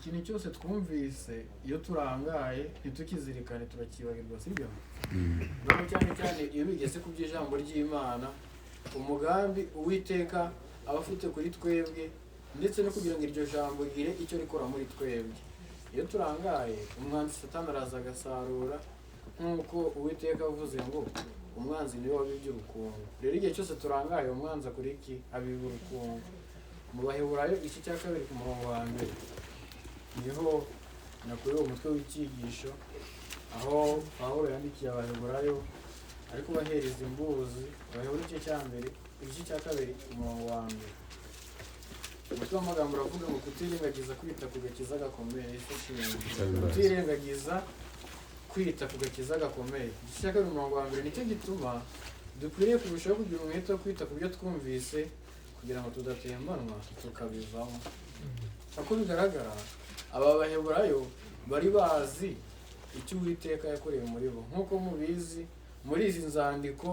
ikintu cyose twumvise iyo turangaye ntitukizirikane turakibagirwa sibyo no cyane cyane iyo bigeze ku by'ijambo ry'Imana umugambi Uwiteka aba afite kuri twebwe ndetse no kugira ngo iryo jambo rigire icyo rikora muri twebwe. Iyo turangaye umwanzi Satani araza agasarura nk'uko Uwiteka avuze ngo umwanzi niwe wabibye urukungu. Rero igihe cyose turangaye umwanzi akora iki? Abiba urukungu. Mu Baheburayo igice cya 2 ku murongo wa 1 niho nakuriye umutwe w'icyigisho aho Pawulo yandikiye Abaheburayo ariko bahereza imbuzi. Abaheburayo igice cya 1 igice cya 2 ku murongo wa 1 umutwe w'amagambo uravuga ngo kutirengagiza kwita ku gakiza gakomeye. Kutirengagiza kwita ku gakiza gakomeye. Igice cya 2 umurongo wa 1 nicyo gituma dukwiriye kurushaho kugira umwete wo kwita ku byo twumvise kugira ngo tudatembanwa tukabivamo. Uko bigaragara aba Baheburayo bari bazi icyo Uwiteka yakoreye muri bo. Nk'uko mubizi muri izi nzandiko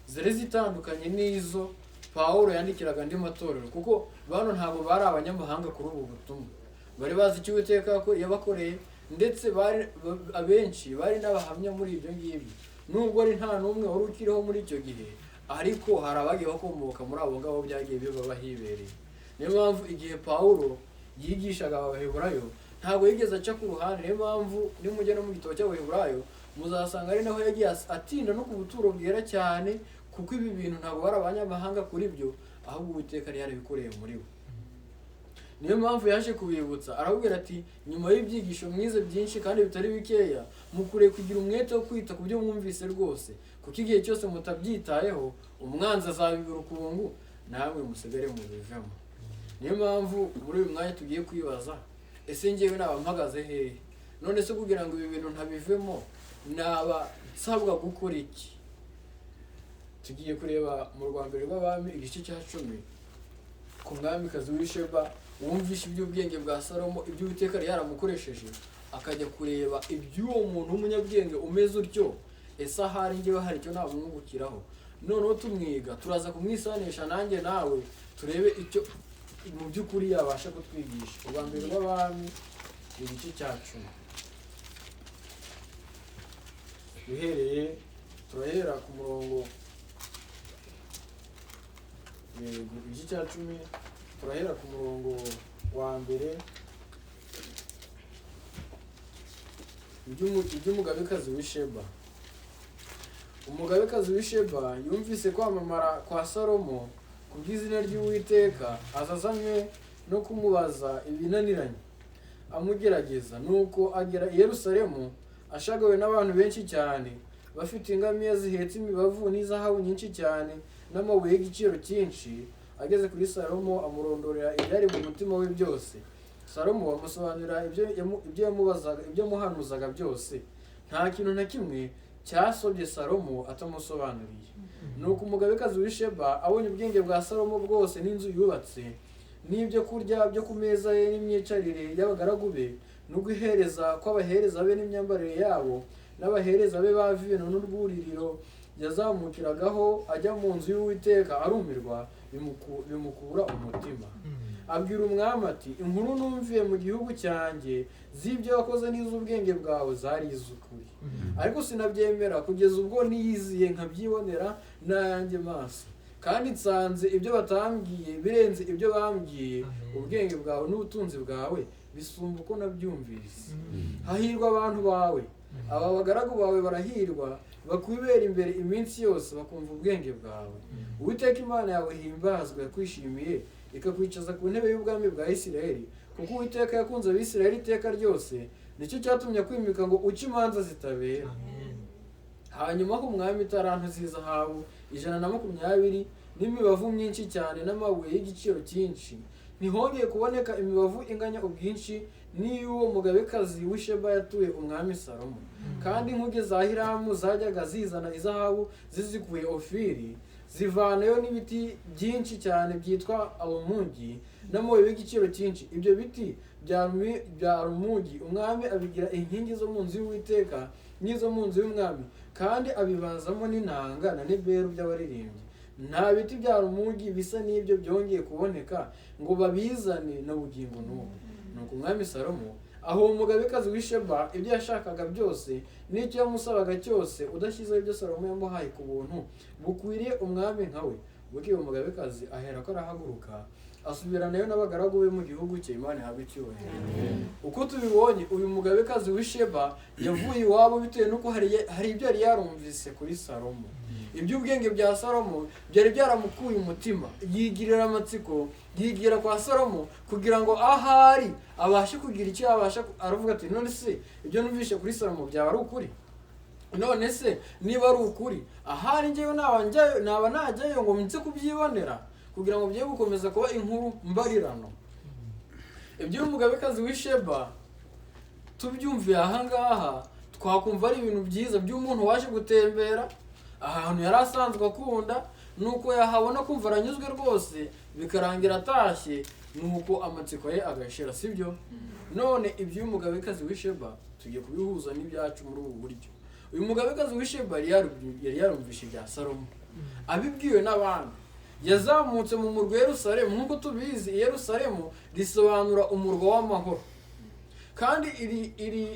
zari zitandukanye n'izo Pawulo yandikiraga andi matorero, kuko bano ntabwo bari abanyamahanga kuri ubu butumwa. Bari bazi icyo Uwiteka yabakoreye ndetse abenshi bari n'abahamya muri ibyo ngibyo. Nubwo ari nta n'umwe wari ukiriho muri icyo gihe, ariko hari abagiye bakomoka muri abo ngabo byagiye biba hibereye. Niyo mpamvu igihe Pawulo yigishaga Abaheburayo ntabwo yigeze aca ku ruhande. Niyo mpamvu nimujya no mu gitabo cy'Abaheburayo muzasanga ari naho yagiye atinda no ku buturo bwera cyane, kuko ibi bintu ntabwo bari abanyamahanga kuri byo, ahubwo Uwiteka yari yarabikoreye muri bo. Niyo mpamvu yaje kubibutsa arabwira ati nyuma y'ibyigisho mwize byinshi kandi bitari bikeya, mukure kugira umwete wo kwita ku byo mwumvise rwose, kuko igihe cyose mutabyitayeho umwanzi azabiba urukungu namwe musigare mu bivemo. Niyo mpamvu muri uyu mwanya tugiye kwibaza, ese njyewe naba mpagaze hehe? None se kugira ngo ibi bintu ntabivemo naba nsabwa gukora iki? Tugiye kureba mu Rwambere rw'Abami igice cya 10 ku mwamikazi w'Isheba wumvishe iby'ubwenge bwa Salomo, ibyo Uwiteka yari yaramukoresheje, akajya kureba iby'uwo muntu w'umunyabwenge umeze utyo, ese ahari njyewe hari icyo namwungukiraho. Noneho tumwiga turaza kumwisanisha nanjye nawe turebe icyo mu by'ukuri yabasha kutwigisha. Urwambere rw'Abami igice cya 10 turahera ku murongo igice cya 10 turahera ku murongo wa 1 iby'umugabekazi w'Isheba. Umugabekazi w'Isheba yumvise kwamamara kwa Salomo ku bw'izina ry'Uwiteka, azazanywe no kumubaza ibinaniranye amugerageza. Nuko agera i Yerusalemu ashagawe n'abantu benshi cyane, bafite ingamiya zihetse imibavu n'izahabu nyinshi cyane n'amabuye y'igiciro cyinshi. Ageze kuri Salomo amurondorera ibyari mu mutima we byose. Salomo amusobanurira ibyo yamuhanuzaga byose. Nta kintu na kimwe cyasobye Salomo atamusobanuriye. Nuko umugabekazi w'Isheba abonye ubwenge bwa Salomo bwose n'inzu yubatse n'ibyo kurya byo ku meza ye n'imyicarire y'abagaragu be n'uguhereza kw'abahereza be n'imyambarire yabo n'abahereza be ba vino n'urwuririro yazamukiragaho ajya mu nzu y'Uwiteka, arumirwa bimukura umutima. Abwira umwami ati inkuru numviye mu gihugu cyanjye z'ibyo wakoze n'iz'ubwenge bwawe zari iz'ukuri, ariko sinabyemera kugeza ubwo niyiziye nkabyibonera n'ayanjye maso, kandi nsanze ibyo batambwiye birenze ibyo bambwiye. Ubwenge bwawe n'ubutunzi bwawe bisumba uko nabyumvise. Hahirwa abantu bawe, aba bagaragu bawe barahirwa, bakwibera imbere iminsi yose bakumva ubwenge bwawe. Uwiteka Imana yawe himbazwe, yakwishimiye ikakwicaza ku ntebe y'ubwami bwa Isirayeli, kuko Uwiteka yakunze Abisirayeli iteka ryose, nicyo cyatumye akwimika ngo uce imanza zitabera. Hanyuma ho umwami italanto z'izahabu 120 n'imibavu myinshi cyane n'amabuye y'igiciro cyinshi. Ntihongeye kuboneka imibavu inganya ubwinshi n'iy'uwo mugabekazi w'Isheba yatuye umwami Salomo. Kandi inkuge za Hiramu zajyaga zizana izahabu zizikuye Ofiri, zivanayo n'ibiti byinshi cyane byitwa alumugi n'amabuye y'igiciro cyinshi. Ibyo biti bya alumugi umwami abigira inkingi zo mu nzu y'Uwiteka n'izo mu nzu y'umwami, kandi abibazamo n'inanga na neberu by'abaririmbyi. Nta biti bya alumugi bisa n'ibyo byongeye kuboneka ngo babizane na bugingo n'ubu. nuko umwami Salomo aho umugabekazi w'Isheba ibyo yashakaga byose n'icyo yamusabaga cyose udashyizeho ibyo Salomo yamuhaye ku buntu bukwiriye umwami nkawe. Bukeye umugabekazi aherako arahaguruka asubiranayo n'abagaragu be mu gihugu cye. Imana ihabwe icyubahiro. Uko tubibonye uyu mugabekazi w'Isheba yavuye iwabo bitewe n'uko hari ibyo yari yarumvise kuri Salomo. Iby'ubwenge bya Salomo byari byaramukuye umutima, yigirira amatsiko, yigira kwa Salomo kugira ngo ahari abashe kugira icyo yabasha. Aravuga ati none se ibyo numvishe kuri Salomo byaba ari ukuri? None se niba ari ukuri ahari njyewe naba najyayo ngo nze kubyibonera kugira ngo bye gukomeza kuba inkuru mbarirano. Ibyo umugabekazi w'Isheba tubyumviye ahangaha twakumva ari ibintu byiza by'umuntu waje gutembera ahantu yari asanzwe akunda, nuko yahabona kumva aranyuzwe rwose bikarangira atashye, nuko amatsiko ye agashira, sibyo? None iby'uyu mugabekazi w'Isheba tugiye kubihuza n'ibyacu muri ubu buryo. Uyu mugabekazi w'Isheba yari yarumvishe ibya Salomo abibwiwe n'abandi. Yazamutse mu murwa Yerusalemu. Nk'uko tubizi Yerusalemu risobanura umurwa w'amahoro, kandi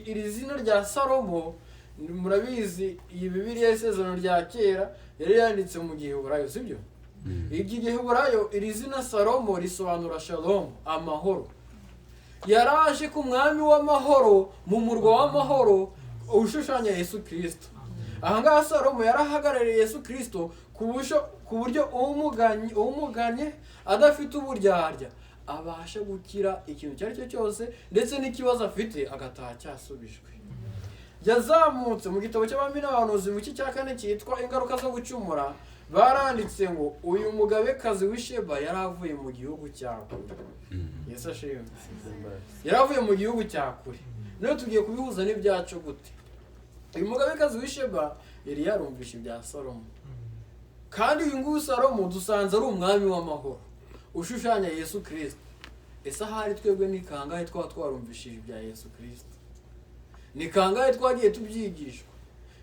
iri zina rya Salomo murabizi iyi Bibiliya y'isezerano rya kera yari yanditse mu Giheburayo, sibyo? Iki Giheburayo iri zina Salomo risobanura Shalom, amahoro. Yaraje ku mwami w'amahoro mu murwa w'amahoro ushushanya Yesu Kristo. Ahangaha Salomo yarahagarariye Yesu Kristo ku buryo umuganye adafite uburyarya abasha gukira ikintu icyo ari cyo cyose, ndetse n'ikibazo afite agataha cyasubijwe. Yazamutse mu gitabo cy'abami n'abahanuzi mu cya 4 cyitwa ingaruka zo gucumura, baranditse ngo uyu mugabekazi w'Isheba yari avuye mu gihugu cya kure. Yesu ashimwe. Yari avuye mu gihugu cya kure. None tugiye kubihuza n'ibyacu gute? Uyu mugabekazi w'Isheba yari yarumvishe ibya Salomo, kandi uyu nguyu Salomo dusanze ari umwami w'amahoro ushushanya Yesu Kristo. Ese ahari twebwe ni kangahe twarumvishije ibya Yesu Kristo? Ni kangahe twagiye tubyigishwa?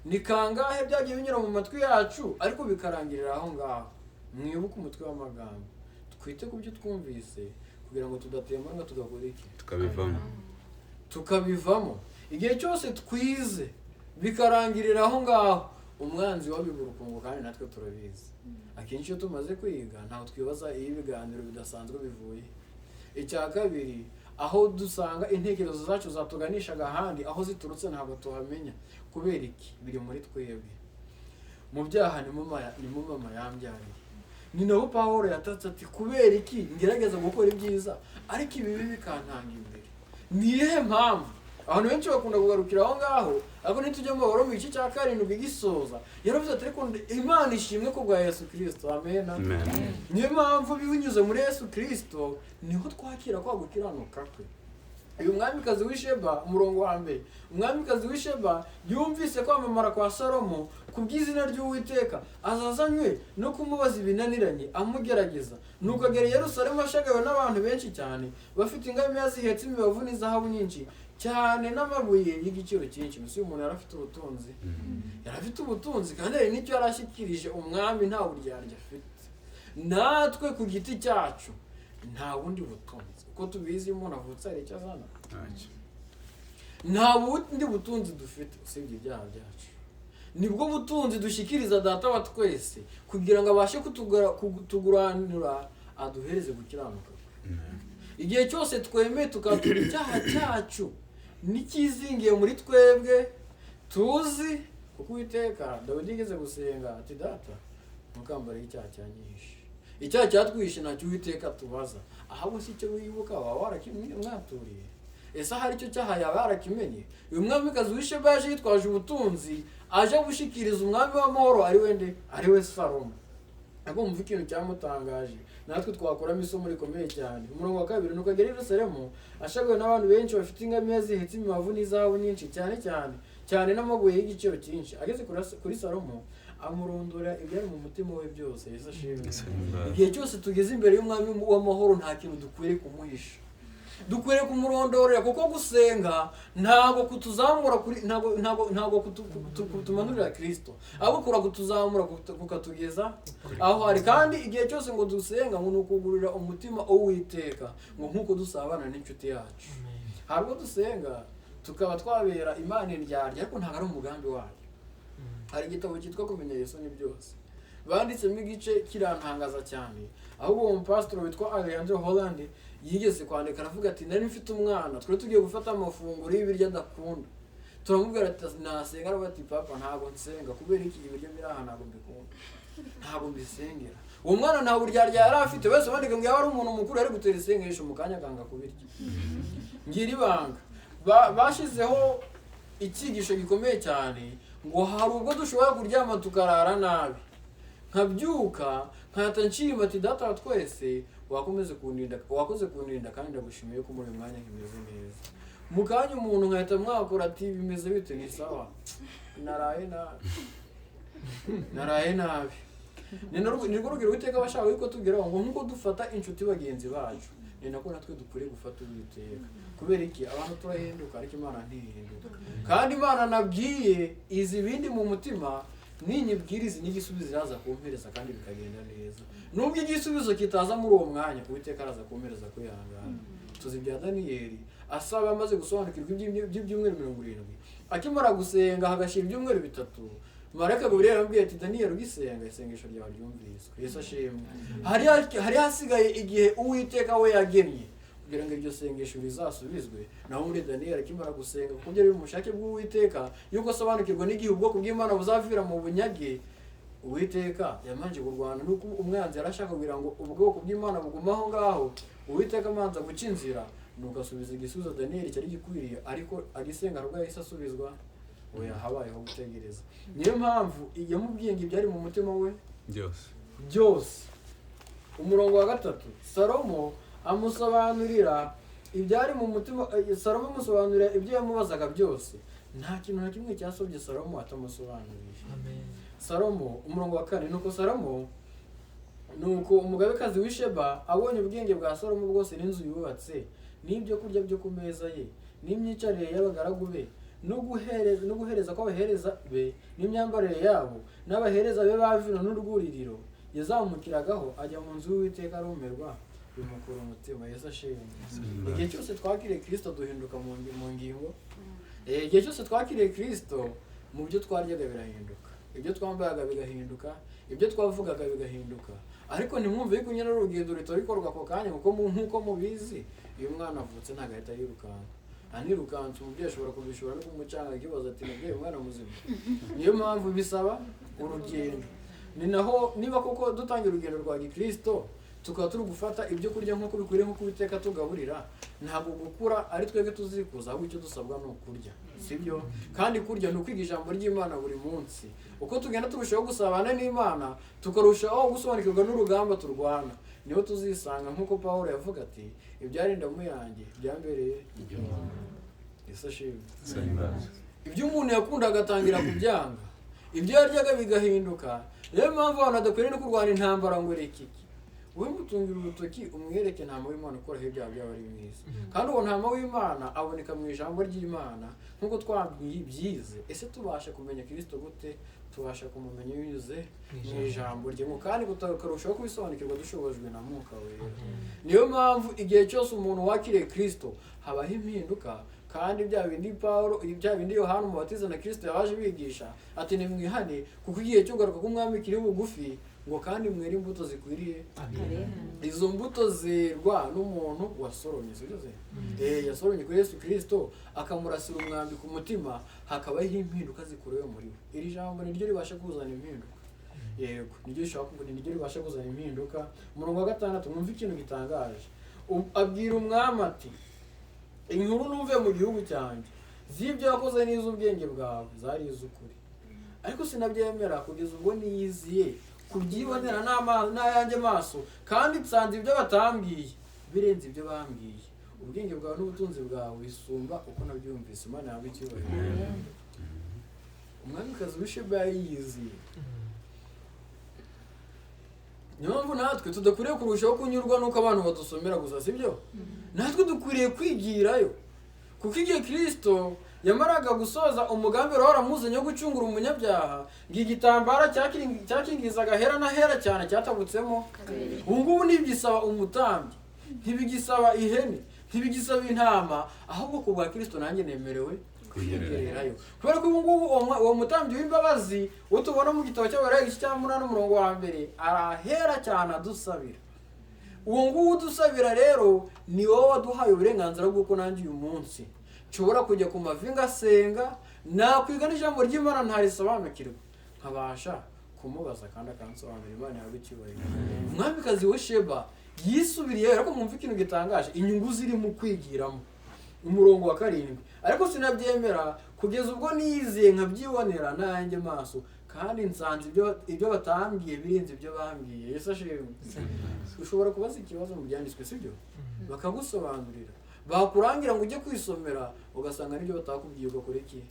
Ni kangahe byagiye binyura mu matwi yacu ariko bikarangirira aho ngaho? Mwibuke umutwe w'amagambo, twite ku byo twumvise kugira ngo tudatembanwa tugakora iki? Tukabivamo. Igihe cyose twize bikarangirira aho ngaho, umwanzi wabibura ukungu, kandi natwe turabizi. Akenshi iyo tumaze kwiga ntaho twibaza iyo ibiganiro bidasanzwe bivuye. Icya kabiri, aho dusanga intekerezo zacu zatuganishaga ahandi, aho ziturutse ntabwo tuhamenya. Kubera iki? Biri muri twebwe. Mu byaha ni mu mama yambyariye. Ni naho Pawulo yatatse ati kubera iki ngerageza gukora ibyiza ariko ibibi bikantanga imbere? Ni iyihe mpamvu? Abantu benshi bakunda kugarukira aho ngaho, ariko nitujya mu Baroma igice cya 7 gisoza yaravuze ati ariko Imana ishimwe ko bwa Yesu Kristo. Amen. Niyo mpamvu binyuze muri Yesu Kristo niho twakira kwa gukiranuka kwe. Uyu mwamikazi w'Isheba umurongo wa mbere, umwamikazi w'Isheba yumvise kwamamara kwa Salomo kubw'izina ry'Uwiteka, azazanywe no kumubaza ibinaniranye amugerageza. Nuko agera i Yerusalemu ashagawe n'abantu benshi cyane, bafite ingamiya zihetse imibavu n'izahabu nyinshi cyane n'amabuye y'igiciro cyinshi. Mbese uyu muntu yarafite ubutunzi, yarafite ubutunzi, kandi hari n'icyo yarashyikirije umwami nta buryarya afite. Natwe ku giti cyacu nta bundi butunzi. Uko tubizi iyo umuntu avutse hari icyo azana? Nta bundi butunzi dufite usibye ibyaha byacu. Nibwo butunzi dushyikiriza Data wa twese kugira ngo abashe kutuguranira aduhereze gukiranuka. Igihe cyose twemeye tukatura icyaha cyacu n'ikizingiye muri twebwe tuzi, kuko Uwiteka Dawidi yigeze gusenga ati Data ntukambare icyaha cyanyihishe. Icyaha cyatwishe ntacyo Uwiteka tubaza, ahubwo si icyo wibuka waba warakimwaturiye. Ese hari icyo cyaha yaba yarakimenye? Uyu mwamikazi w'Isheba yaje yitwaje ubutunzi, aje gushikiriza umwami w'amahoro ari wende, ari we Salomo. Ariko mumva ikintu cyamutangaje, natwe twakoramo isomo rikomeye cyane. Umurongo wa 2, nuko agera i Yerusalemu ashagawe n'abantu benshi bafite ingamiya zihetse imibavu n'izahabu nyinshi cyane n'amabuye y'igiciro cyinshi. Ageze kuri Salomo amurondora ibyari mu mutima we byose. Yesu ashimwe. Igihe cyose tugeze imbere y'umwami w'amahoro nta kintu dukwiriye kumuhisha. dukwiriye kumurondorera kuko gusenga ntago kutuzamura kuri ntago kutumanurira Kristo ahubwo kutuzamura kukatugeza aho hari kandi igihe cyose ngo dusenga ngo nukugurira umutima Uwiteka ngo nkuko dusabana n'inshuti yacu harwo dusenga tukaba twabera Imana indyarya ariko ntago ari umugambi wayo. Hari igitabo cyitwa kumenya Yesu ni byose banditsemo igice kirantangaza cyane aho uwo pastor witwa Alejandro Holland yigeze kwandika aravuga ati nari mfite umwana twari tugiye gufata amafunguro y'ibiryo adakunda turamubwira ati nasenga arabati papa ntago nsenga kubera iki ibiryo biri aha ntago mbikunda ntago mbisengera. Uwo mwana nta buryarya yari afite wese bandika ngo yaba ari umuntu mukuru ari gutera isengesho mu kanya kanga kubirya ngira ibanga bashizeho ikigisho gikomeye cyane ngo hari ubwo dushobora kuryama tukarara nabi nkabyuka nkahita nshima ati data wa twese wakoze kundinda kandi ndagushimiye ko muri uyu mwanya nkimeze neza. Mu kanya umuntu nkahita mwakora ati bimeze bite ni sawa naraye nabi nirwo rugero Uwiteka bashaka yuko tugeraho ngo nkuko dufata inshuti bagenzi bacu ni nako natwe dukwiriye gufata Uwiteka. Kubera iki abantu turahinduka ariko Imana ntihinduka kandi Imana nabwiye izi ibindi mu mutima ninyibwiriza n'igisubizo iraza kumpereza kandi bikagenda neza. Nubwo igisubizo kitaza muri uwo mwanya Uwiteka araza kumpereza kwihangana. Tuzi bya Daniyeli asaba amaze gusobanukirwa iby'ibyumweru 70 akimara gusenga hagashira ibyumweru 3 Marayika Gabriel yambwiye ati Daniyeli ugisenga isengesho ryawe ryumviswe. Yesu ashimwe. Hari hasigaye igihe Uwiteka we yagennye kugira ngo iryo sengesho rizasubizwe naho muri Daniyeli akimara gusenga kuko byari umushake bw'Uwiteka yuko asobanukirwa n'igihe ubwoko bw'Imana buzavira mu bunyage. Uwiteka yamanje kurwana nuko umwanzi yarashaka kugira ngo ubwoko bw'Imana bugumaho ngaho Uwiteka amanza guca inzira nuko asubiza igisubizo Daniyeli cyari gikwiriye ariko agisenga rwo yahise asubizwa oya habayeho gutegereza. Niyo mpamvu yamubwiye ngo ibyari mu mutima we byose. Umurongo wa 3 Salomo amusobanurira ibyari mu mutima. Salomo amusobanurira ibyo yamubazaga byose nta kintu na kimwe cyasobye Salomo atamusobanuriye. Salomo umurongo wa 4 nuko umugabekazi w'Isheba abonye ubwenge bwa Salomo bwose n'inzu yubatse n'ibyo kurya byo ku meza ye n'imyicarire y'abagaragu be no guhereza kw'abahereza be n'imyambarire yabo n'abahereza be bavino n'urwuririro yazamukiragaho ajya mu nzu y'Uwiteka arumirwa bimukura umutima. Yesu ashimwe. Igihe cyose twakiriye Kristo duhinduka mu ngingo. Igihe cyose twakiriye Kristo mu byo twaryaga birahinduka, ibyo twambayaga bigahinduka, ibyo twavugaga bigahinduka. Ariko nimwumve yuko nyine urugendo rutorikorwa ako kanya nkuko mubizi iyo umwana avutse ntagahita yirukanka. Anirukanse umubyeyi ashobora kubishora no kumucanga ikibazo ati nabyeyi umwana muzima. Niyo mpamvu bisaba urugendo. Ni naho niba koko dutangira urugendo rwa Gikristo tukaba turi gufata ibyo kurya nkuko bikwiriye nkuko Uwiteka tugaburira ntabwo gukura ari twebwe tuzikuza ahubwo icyo dusabwa no kurya sibyo. Kandi kurya ni ukwiga ijambo ry'Imana buri munsi. Uko tugenda turushaho gusabana n'Imana tukarushaho gusobanukirwa n'urugamba turwana niho tuzisanga nkuko Pawulo yavuga ati ibyarinda mu yanjye byambereye igihombo. Yesu ashimwe. Ibyo umuntu yakundaga atangira kubyanga, ibyo yaryaga bigahinduka. Niyo mpamvu abantu badakwiriye no kurwana intambara ngo reki wowe mutungira urutoki umwereke ntama w'Imana ukora ibyaha byaba ari mwiza. Kandi uwo ntama w'Imana aboneka mu ijambo ry'Imana nkuko twabyize. Ese tubasha kumenya Kristo gute? Tubasha kumumenya binyuze mu ijambo rye kandi tukarushaho kubisobanukirwa dushobojwe na Mwuka Wera. Niyo mpamvu igihe cyose umuntu wakiriye Kristo habaho impinduka. Kandi bya bindi Paulo bya bindi Yohana umubatiza na Kristo yabaje bigisha ati nimwihane kuko igihe cyo kugaruka k'Umwami kiri bugufi ngo kandi mwere imbuto zikwiriye. Izo mbuto zerwa n'umuntu wasoromye sibyo yasoromye kuri Yesu Kristo akamurasira umwambi ku mutima hakabaho impinduka zikurewe muri we. Iri jambo niryo ribasha kuzana impinduka. Yego niryo shaka kuvuga niryo ribasha kuzana impinduka. Umurongo wa 6 mwumva ikintu gitangaje. Abwira umwami ati inkuru numve mu gihugu cyanjye z'ibyo yakoze n'iz'ubwenge bwawe zari iz'ukuri ariko sinabyemera kugeza ubwo niyiziye kubyibonera n'ayanjye maso kandi nsanze ibyo batambwiye birenze ibyo bambwiye. Ubwenge bwawe n'ubutunzi bwawe bisumba uko nabyumvise. Imana yawe icyubahiro. Umwamikazi w'Isheba yari yiziye niyo mpamvu natwe tudakwiriye kurushaho kunyurwa n'uko abantu badusomera gusa, sibyo? Natwe dukwiriye kwigirayo, kuko igihe Kristo yamaraga gusoza umugambi wari waramuzanye wo gucungura umunyabyaha, ngo igitambara cyakingirizaga hera na hera cyane cyatabutsemo. Ubu ngubu ntibigisaba umutambyi, ntibigisaba ihene, ntibigisaba intama, ahubwo ku bwa Kristo nanjye nemerewe kwigererayo. Kubera ko ubu ngubu uwo mutambyi w'imbabazi wo tubona mu gitabo cy'Abalewi igice cya 8 umurongo wa 1 arahera cyane adusabira. Uwo nguwo udusabira rero ni wowe waduhaye uburenganzira bw'uko nanjye uyu munsi nshobora kujya ku mavi ngasenga, nakwiga n'ijambo ry'Imana ntarisobanukirwa, nkabasha kumubaza kandi akansobanurira. Imana yawe icyubahiro. Umwamikazi wa Sheba yisubiriye, ariko mwumva ikintu gitangaje, inyungu ziri mu kwigiramo. Umurongo wa 7, ariko sinabyemera kugeza ubwo niyiziye nkabyibonera nanjye maso, kandi nsanze ibyo batambwiye birinze ibyo bambwiye. Yesu ashimwe. Ushobora kubaza ikibazo mu byanditswe, sibyo? Bakagusobanurira, bakurangira ngo ujye kwisomera, ugasanga n'ibyo batakubwiye ugakora iki?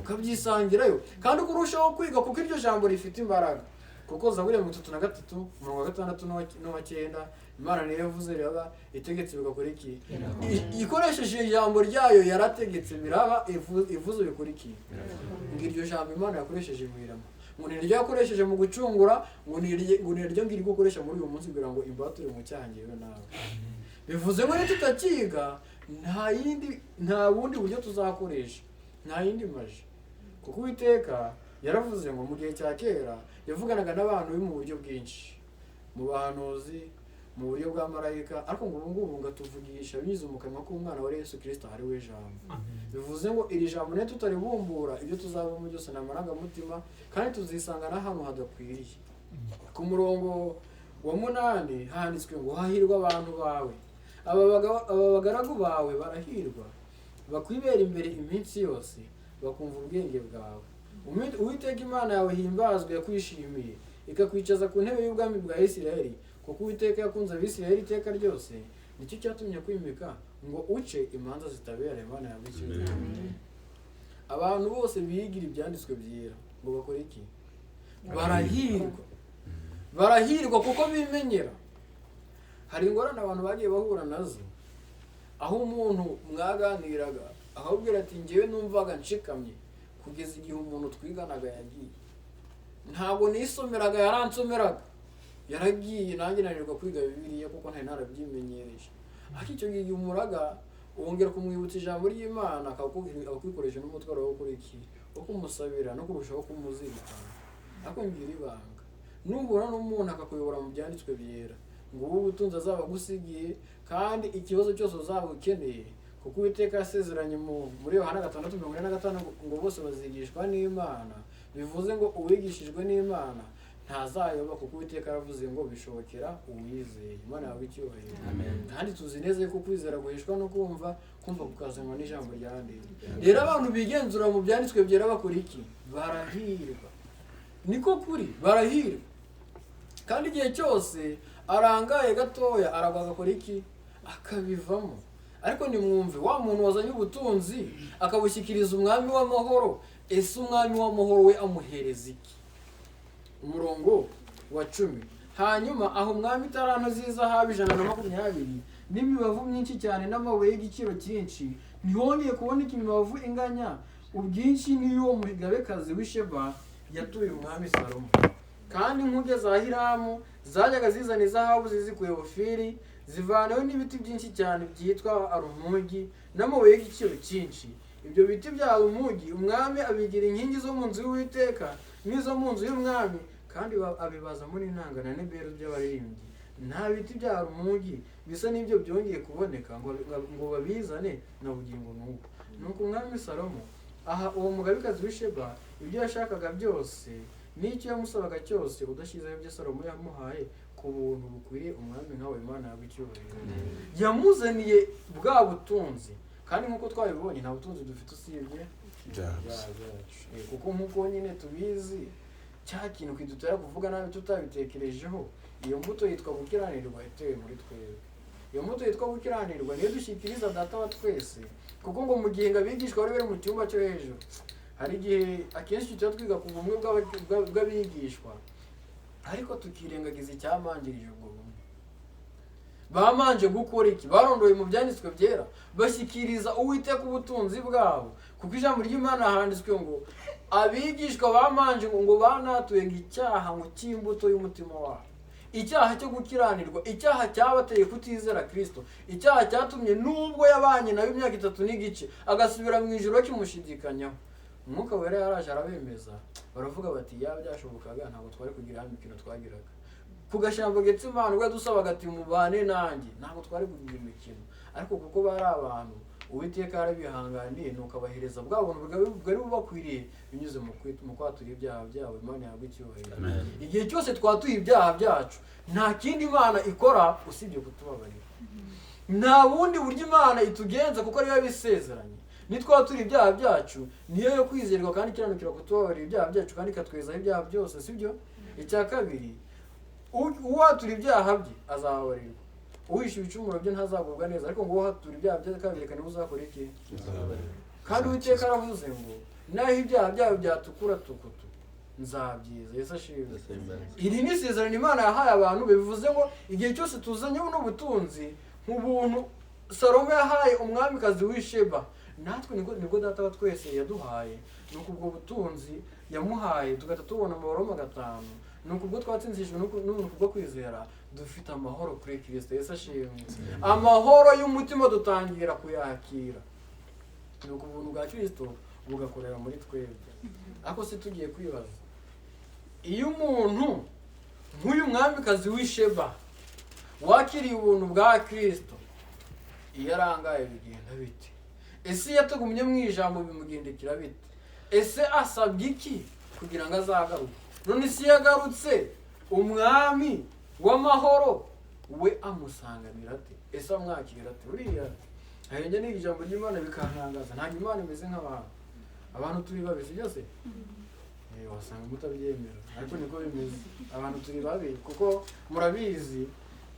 Ukabyisangirayo. Kandi ukurushaho kwiga kuko iryo jambo rifite imbaraga. Kuko Zaburi ya 33 umurongo wa 6 n'uwa 9 Imana niyo yavuze reba itegetse bigakora iki? Ikoresheje ijambo ryayo yarategetse biraba, ivuze bikora iki? Ngo iryo jambo Imana yakoresheje mwirama, ngo ni ryo yakoresheje mu gucungura, ngo ni ryo ngiri gukoresha muri uyu munsi kugira ngo imbature mu cyangewe nawe. Bivuze ngo nitutakiga nta bundi buryo tuzakoresha, nta yindi maji. Kuko Uwiteka yaravuze ngo mu gihe cya kera yavuganaga n'abantu mu buryo bwinshi, mu bahanuzi, mu buryo bwa marayika, ariko ngo ubu ngubu ngatuvugisha binyuze mu kanwa k'umwana wa Yesu Kristo ari we jambo. Bivuze ngo iri jambo ne tutaribumbura ibyo tuzabamo byose n'amarangamutima, kandi tuzisanga n'ahantu hadakwiriye. Ku murongo wa 8 handitswe ngo hahirwa abantu bawe, aba bagaragu bawe barahirwa, bakwibera imbere iminsi yose, bakumva ubwenge bwawe. Uwiteka Imana yawe himbazwe, yakwishimiye, ikakwicaza ku ntebe y'ubwami bwa Isirayeli, kuko Uwiteka yakunze Abisirayeli iteka ryose, nicyo cyatumye kwimika ngo uce imanza zitabera. Imana yawe icyubahiro. Abantu bose bigira ibyanditswe byera ngo bakore iki? Barahirwa kuko bimenyera. Hari ingorane abantu bagiye bahura nazo, aho umuntu mwaganiraga akabwira ati ngewe numvaga nshikamye, kugeza igihe umuntu twiganaga yagiye, ntabwo nisomeraga yaransomeraga, yaragiye nanjye nanirwa kwiga Bibiliya kuko ntari narabyimenyereje. Ariko icyo gihe umuraga wongera kumwibutsa ijambo ry'Imana, akakwikoresha n'umutwaro wo gukora iki? Wo kumusabira no kurushaho kumuzirikana. Ariko ngira ibanga, nubona n'umuntu akakuyobora mu byanditswe byera, ngo ubu butunzi azaba agusigiye, kandi ikibazo cyose uzaba ukeneye, kuko Uwiteka yasezeranye muri Yohana 6:45 ngo bose bazigishwa n'Imana. Bivuze ngo uwigishijwe n'Imana ntazayoba, kuko Uwiteka yaravuze ngo bishobokera uwizeye. Imana yawe icyubahiro. Kandi tuzi neza ko kwizera guheshwa no kumva kukazanwa n'ijambo ryanditswe. Rero abantu bigenzura mu byanditswe byera bakora iki? Barahirwa. Niko kuri, barahirwa. Kandi igihe cyose arangaye gatoya aragwa agakora iki? Akabivamo. Ariko nimwumve, wa muntu wazanye ubutunzi akabushyikiriza umwami w'amahoro, ese umwami w'amahoro we amuhereza iki? Umurongo wa 10, hanyuma aho umwami itaranto z'izahabu 120 n'imibavu myinshi cyane n'amabuye y'igiciro cyinshi, ntihongeye kuboneka imibavu inganya ubwinshi n'iy'uwo mugabekazi w'Isheba yatuye umwami Salomo. Kandi inkuge za Hiramu zajyaga zizana izahabu zizikuye Ofiri, zivanaho n'ibiti byinshi cyane byitwa arumugi n'amabuye y'igiciro cyinshi. Ibyo biti bya arumugi umwami abigira inkingi zo mu nzu y'Uwiteka n'izo mu nzu y'umwami, kandi abibazamo n'intangana n'ibero by'abaririmbyi. Nta biti bya arumugi bisa n'ibyo byongeye kuboneka ngo babizane na bugingo n'ubu. Nuko umwami Salomo aha uwo mugabekazi w'Isheba ibyo yashakaga byose n'icyo yamusabaga cyose, udashyizeho ibyo Salomo yamuhaye ku buntu bukwiriye umwami nkawe. Imana yawe icyubahiro. Yamuzaniye bwa butunzi, kandi nk'uko twabibonye nta butunzi dufite usibye kuko nk'uko nyine tubizi, cya kintu kidutera kuvuga nabi tutabitekerejeho, iyo mbuto yitwa gukiranirwa itewe muri twebwe. Iyo mbuto yitwa gukiranirwa niyo dushyikiriza Data wa twese, kuko ngo mu gihe abigishwa bari mu cyumba cyo hejuru, hari igihe akenshi tujya twiga ku bumwe bw'abigishwa, ariko tukirengagiza icyamanjirije ubwo bumwe. Bamanje gukora iki? Barondoye mu byanditswe byera bashyikiriza Uwiteka ubutunzi bwabo, kuko ijambo ry'Imana handitswe ngo abigishwa bamanje ngo banatuye ngo icyaha ngo cy'imbuto y'umutima wabo, icyaha cyo gukiranirwa, icyaha cyabateye kutizera Kristo, icyaha cyatumye nubwo yabanye nawe imyaka 3 n'igice agasubira mu ijuru bakimushidikanyaho. Umwuka wera yaraje arabemeza, baravuga bati ya byashobokaga ntabwo twari kugira imikino twagiraga ku gashyamba Getsemane ubwo dusabaga ati mubane nanjye, ntabwo twari kugira imikino. Ariko kuko bari abantu Uwiteka yarabihanganiye nuko abahereza bwa buntu bwari bubakwiriye binyuze mu kwatura ibyaha byabo. Imana yabwo icyubahiro. Igihe cyose twatuye ibyaha byacu nta kindi Imana ikora usibye kutubabarira. Nta bundi buryo Imana itugenza kuko ari yabisezeranye. Nitwatura ibyaha byacu niyo yo kwizerwa kandi kiranukira kutubabarira ibyaha byacu kandi katwezaho ibyaha byose, sibyo? Icya kabiri, uwatura ibyaha bye azababarirwa, uwishe ibicumuro bye ntazagubwa neza. Ariko ngo uwatura ibyaha bye kabiri kandi uzakora iki? Kandi Uwiteka aravuze ngo naho ibyaha byabo byatukura tukutu nzabyiza. Yesu ashimwe. Iri ni isezerano Imana yahaye abantu, bivuze ngo igihe cyose tuzanye buno butunzi nk'ubuntu Salomo yahaye umwamikazi w'Isheba, natwe nibwo Data wa twese yaduhaye. Nuko ubwo butunzi yamuhaye tugahita tubona Abaroma 5. Nuko ubwo twatsinzishijwe n'ubuntu bwo kwizera dufite amahoro kuri Kristo. Yesu ashimwe. Amahoro y'umutima dutangira kuyakira. Nuko ubuntu bwa Kristo bugakorera muri twebwe. Ako se tugiye kwibaza, iyo umuntu nk'uyu mwamikazi w'Isheba wakiriye ubuntu bwa Kristo, iyo arangaye bigenda bite? Ese yatugumye mu ijambo bimugendekera bite? Ese asabye iki kugira ngo azagaruke? None si yagarutse umwami w'amahoro we amusanganira ate? Ese amwakira ate? Uriya ahenge ni ijambo ry'Imana bikantangaza. Ntabwo Imana imeze nk'abantu. Abantu turi babi byose wasanga mutabyemera, ariko niko bimeze. Abantu turi babi kuko murabizi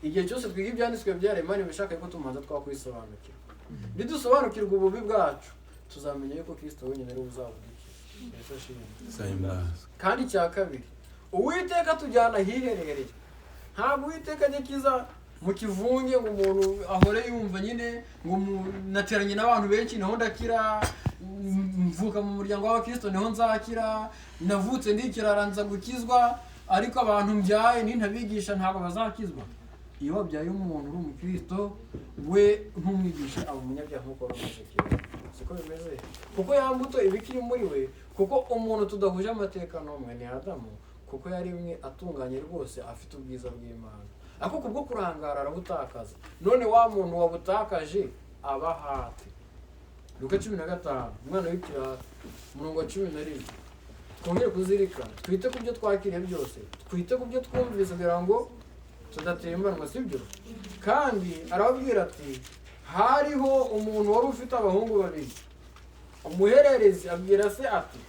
igihe cyose twiga ibyanditswe byera Imana ibishaka ko tumanza twakwisobanukira. Nidusobanukirwa ububi bwacu tuzamenya yuko Kristo wenyine ari uzabudukiza. Yesu ashimwe. Kandi icya kabiri, Uwiteka tujyana hiherereye. Ntabwo Uwiteka ajya kiza mu kivunge ngo umuntu ahore yumva nyine ngo nateranye n'abantu benshi niho ndakira, mvuka mu muryango w'Abakristo niho nzakira, navutse ndikiraranza gukizwa, ariko abantu mbyaye nintabigisha ntabwo bazakizwa. Iyo wabyaye umuntu uri umukristo we ntumwigisha aba umunyabyaha nk'uko bamaze kera. Siko bimeze, kuko yambuto ibikiri muri we. Kuko umuntu tudahuje amateka n'umwe ni Adamu, kuko yari imwe atunganye rwose afite ubwiza bw'Imana, ariko kubwo kurangara arabutakaza. None wa muntu wabutakaje aba hati. Luka 15 umwana w'ikirara umurongo wa 11. Twongere kuzirikana, twite ku byo twakiriye byose, twite ku byo twumvise kugira ngo tudatembanwa, sibyo? Kandi arababwira ati hariho umuntu wari ufite abahungu babiri. Umuhererezi abwira se ati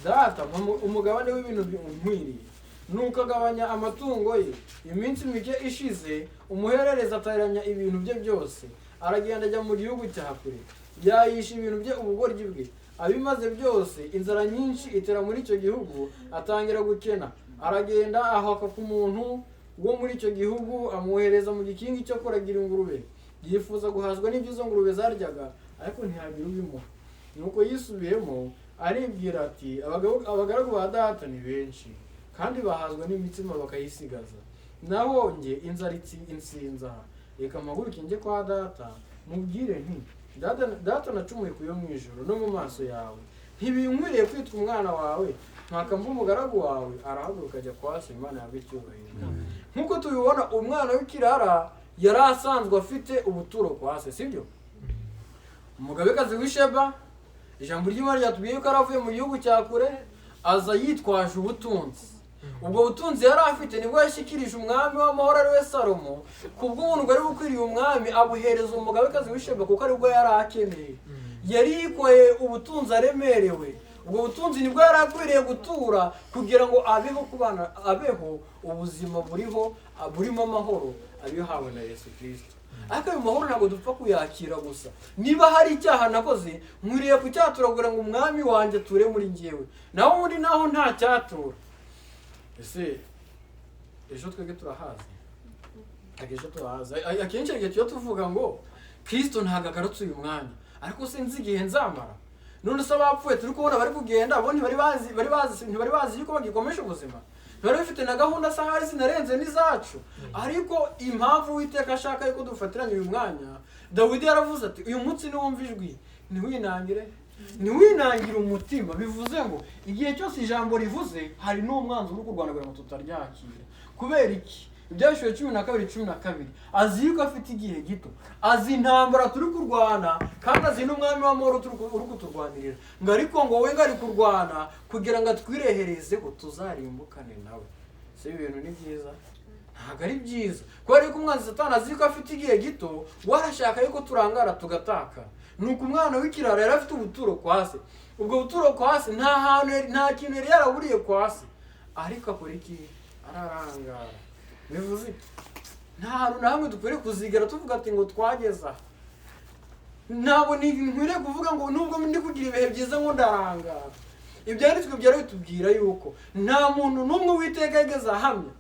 data umugabane w'ibintu nkwiriye. Nuko agabanya amatungo ye. Iminsi mike ishize umuhererezi ateranya ibintu bye byose, aragenda ajya mu gihugu cya kure, yayisha ibintu bye ubugoryi bwe. Abimaze byose inzara nyinshi itera muri icyo gihugu, atangira gukena. Aragenda ahaka ku muntu wo muri icyo gihugu, amwohereza mu gikingi cyo kuragira ingurube. Yifuza guhazwa n'ibyizo ngurube zaryaga, ariko ntihagira ubimuha. Nuko yisubiyemo aribwira ati abagaragu ba data ni benshi kandi bahazwa n'imitsima bakayisigaza, naho nge inzara insinza. Reka mpaguruke njye kwa data mubwire nti data nacumuye ku yo mu ijuru no mu maso yawe, ntibinkwiriye kwitwa umwana wawe, ntakamva umugaragu wawe. Arahaguruka ajya kwa se. Imana yabwo icyubahiro. Nk'uko tubibona umwana w'ikirara yari asanzwe afite ubuturo kwa se, sibyo? Umugabekazi w'Isheba, ijambo ry'Imana ryatubwiye ko aravuye mu gihugu cya kure, aza yitwaje ubutunzi. Ubwo butunzi yari afite nibwo yashyikirije umwami w'amahoro ari we Salomo. Kubw'ubuntu bwari bukwiriye umwami abuhereza umugabekazi w'Isheba kuko aribwo yari akeneye. Yari yikoreye ubutunzi aremerewe. Ubwo butunzi nibwo yari akwiriye gutura kugira ngo abeho ubuzima burimo amahoro abihawe na Yesu Kristo. Ariko ayo mahoro ntabwo dupfa kuyakira gusa. Niba hari icyaha nakoze nkwiriye kucyatura kugira ngo umwami wanjye ature muri njyewe, naho ubundi naho nta cyatura. Ese ejo twebwe turahazi akenshi turahazi akenshi igihe tuba tuvuga ngo Kristo ntabwo agarutse uyu mwanya ariko sinzi igihe nzamara none se abapfuye turi kubona bari kugenda bo ntibari bazi yuko bagikomeje ubuzima ntibari bafite na gahunda sahari zinarenze n'izacu ariko impamvu Uwiteka ashaka yuko dufatiranye uyu mwanya Dawidi yaravuze ati uyu munsi niwumva ijwi ntiwinangire umutima bivuze ngo igihe cyose ijambo rivuze hari n'umwanzi uri kurwana kugira ngo tutaryakira kubera iki Ibyashuwe 12:12 azi yuko afite igihe gito azi intambara turi kurwana kandi azi n'umwami w'amahoro uri kuturwanirira ngo ariko ngo wowe ngari kurwana kugira ngo atwirehereze ko tuzarimbukane nawe se ibintu ni byiza ntabwo ari byiza kubera yuko umwanzi Satani azi yuko afite igihe gito warashaka yuko turangara tugataka nuko umwana w'ikirara yari afite ubuturo kwa se ubwo buturo kwa se nta kintu yari yaraburiye kwa se ariko akora iki ararangara bivuze nta hantu na hamwe dukwiriye kuzigera tuvuga ati ngo twageza ntabwo nkwiriye kuvuga ngo nubwo ndi kugira ibihe byiza ngo ndarangara ibyanditswe byari bitubwira yuko nta muntu n'umwe Uwiteka yigeze ahamya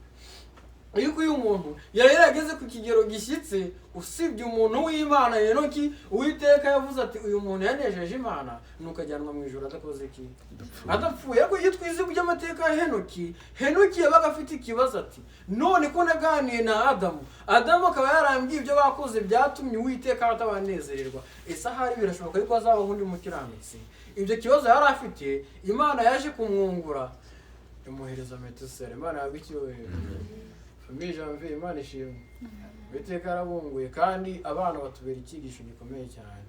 yuko uyu muntu yari yarageze ku kigero gishyitse usibye umuntu w'Imana Henoki Uwiteka yavuze ati uyu muntu yanejeje Imana nuko ajyanwa mu ijuru adakoze iki adapfuye ariko iyo twize by'amateka ya Henoki yabaga afite ikibazo ati none ko naganiye na Adamu akaba yarambwiye ibyo bakoze byatumye Uwiteka atabanezererwa ese ahari birashoboka yuko azabaho undi mukiranutsi ibyo kibazo yari afite Imana yaje kumwungura imuhereza Metusela Imana yabikiyohera Janvier Imana ishimwe Uwiteka yarabunguye kandi abana batubera icyigisho gikomeye cyane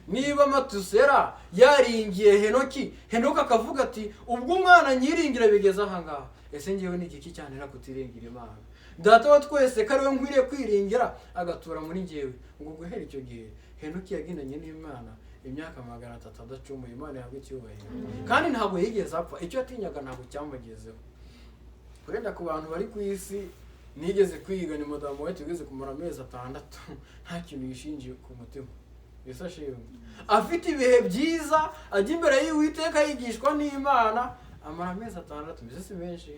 niba Metusela yaringiye Henoki akavuga ati ubwo umwana nyiringira bigeze aha ngaha ese ngewe ni igiki cyane nakutiringira Imana data wa twese ko ariwe nkwiriye kwiringira agatura muri ngewe ngo guhera icyo gihe Henoki yagendanye n'Imana imyaka 300 adacumuye Imana yabwe icyubahiro kandi ntabwo yigeze apfa icyo yatinyaga ntabwo cyamugezeho kurenda ku bantu bari ku isi nigeze kwiga ni madamu we tugeze kumara amezi 6 nta kintu yishingiye ku mutima Yesu ashimwe afite ibihe byiza ajya imbere y'Uwiteka yigishwa n'Imana amara amezi 6 mbese si menshi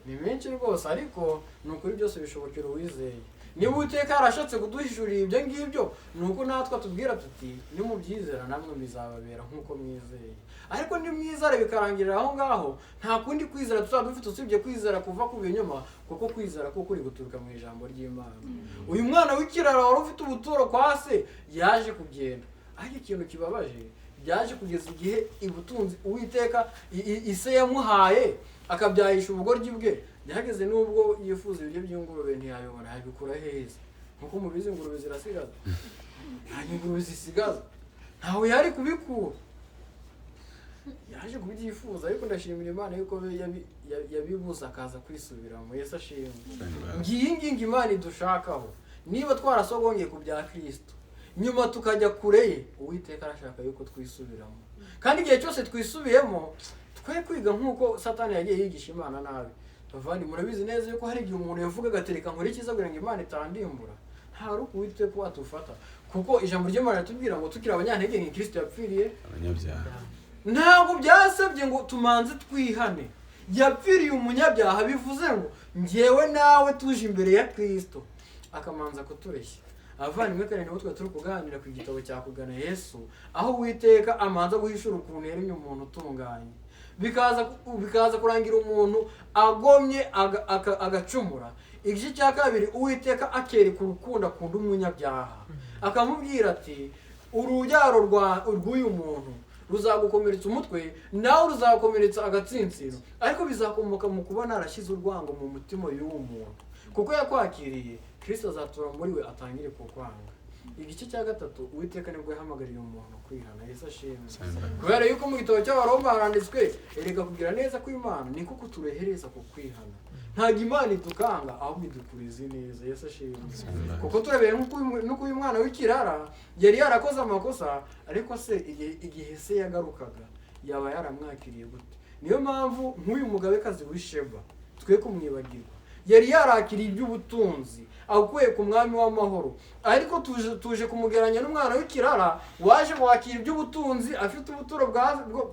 ni menshi rwose ariko nukuri byose bishobokera uwizeye niba Uwiteka yarashatse kuduhishurira ibyo ngibyo nuko natwe tubwira tuti nimubyizera namwe bizababera nk'uko mwizeye ariko ni mwizera bikarangirira aho ngaho nta kundi kwizera tuzadufite usibye kwizera kuva ku binyoma kuko kwizera ko kuri guturuka mu ijambo ry'Imana uyu mwana w'ikirara wari ufite ubuturo kwa se yaje kugenda ariko ikintu kibabaje byaje kugeza igihe ibutunzi Uwiteka ise yamuhaye akabyahisha ubugoryi bwe byageze nubwo yifuza ibyo by'ingurube ntiyayobora yabikura heza nkuko mubizi ingurube zirasigaza nta ingurube zisigaza ntawe yari kubikura yaje kubyifuza ariko ndashimira Imana yuko yabibuza akaza kwisubiramo Yesu ashimwe ngiyi Imana idushakaho niba twarasogongeye ku bya Kristo nyuma tukajya kure ye Uwiteka arashaka yuko twisubiramo kandi igihe cyose twisubiyemo twe kwiga nkuko Satani yagiye yigisha Imana nabi bavandi murabizi neza yuko hari igihe umuntu yavuga gatereka nkore cyiza kugira ngo Imana itandimbura nta ruko Uwiteka watufata kuko ijambo ry'Imana ritubwira ngo tukira abanyantege nke Kristo yapfiriye abanyabyaha ntabwo byasabye ngo tumanze twihane yapfiriye umunyabyaha bivuze ngo ngewe nawe tuje imbere ya Kristo akamanza kutureshya abavandimwe kandi nabo turi kuganira ku gitabo cya kugana Yesu aho Uwiteka amanza guhishura ukuntu yaremye umuntu utunganye bikaza kurangira umuntu agomye agacumura igice cya kabiri Uwiteka akereka urukundo akunda umunyabyaha akamubwira ati urubyaro rw'uyu muntu ruzagukomeretsa umutwe nawe ruzakomeretsa agatsinsino ariko bizakomoka mu kubona arashyize urwango mu mutima y'uwo muntu kuko yakwakiriye Kristo azatura muri we atangire kukwanga igice cya gatatu Uwiteka nibwo yahamagariye umuntu kwihana Yesu ashimwe kubera yuko mu gitabo cy'Abaroma haranditswe erega kugira neza kw'Imana niko kuturehereza ku kwihana ntabwo Imana idukanga ahubwo idukuriza neza Yesu ashimwe kuko turebeye nuko uyu mwana w'ikirara yari yarakoze amakosa ariko se igihe se yagarukaga yaba yaramwakiriye gute niyo mpamvu nk'uyu mugabekazi w'Isheba twe kumwibagirwa yari yarakiriye iby'ubutunzi akuye ku mwami w'amahoro ariko tuje kumugeranya n'umwana w'ikirara waje kwakira iby'ubutunzi afite ubuturo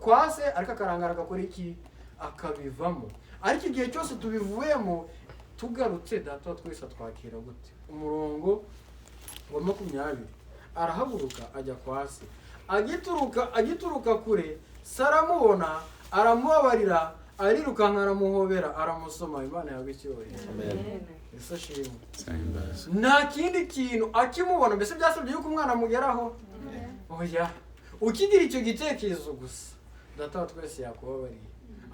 kwa se ariko akarangara agakora iki akabivamo ariko igihe cyose tubivuyemo tugarutse data wa twese twakira gute? Umurongo wa 20 arahaguruka ajya kwa se, agituruka kure saramubona aramubabarira, arirukanka aramuhobera, aramusoma. Imana yagicyoroye. Amen. Yesu ashimwe. Nta kindi kintu akimubona mbese byasabye yuko umwana amugeraho. Oya, ukigira icyo gitekerezo gusa data wa twese yakubabariye.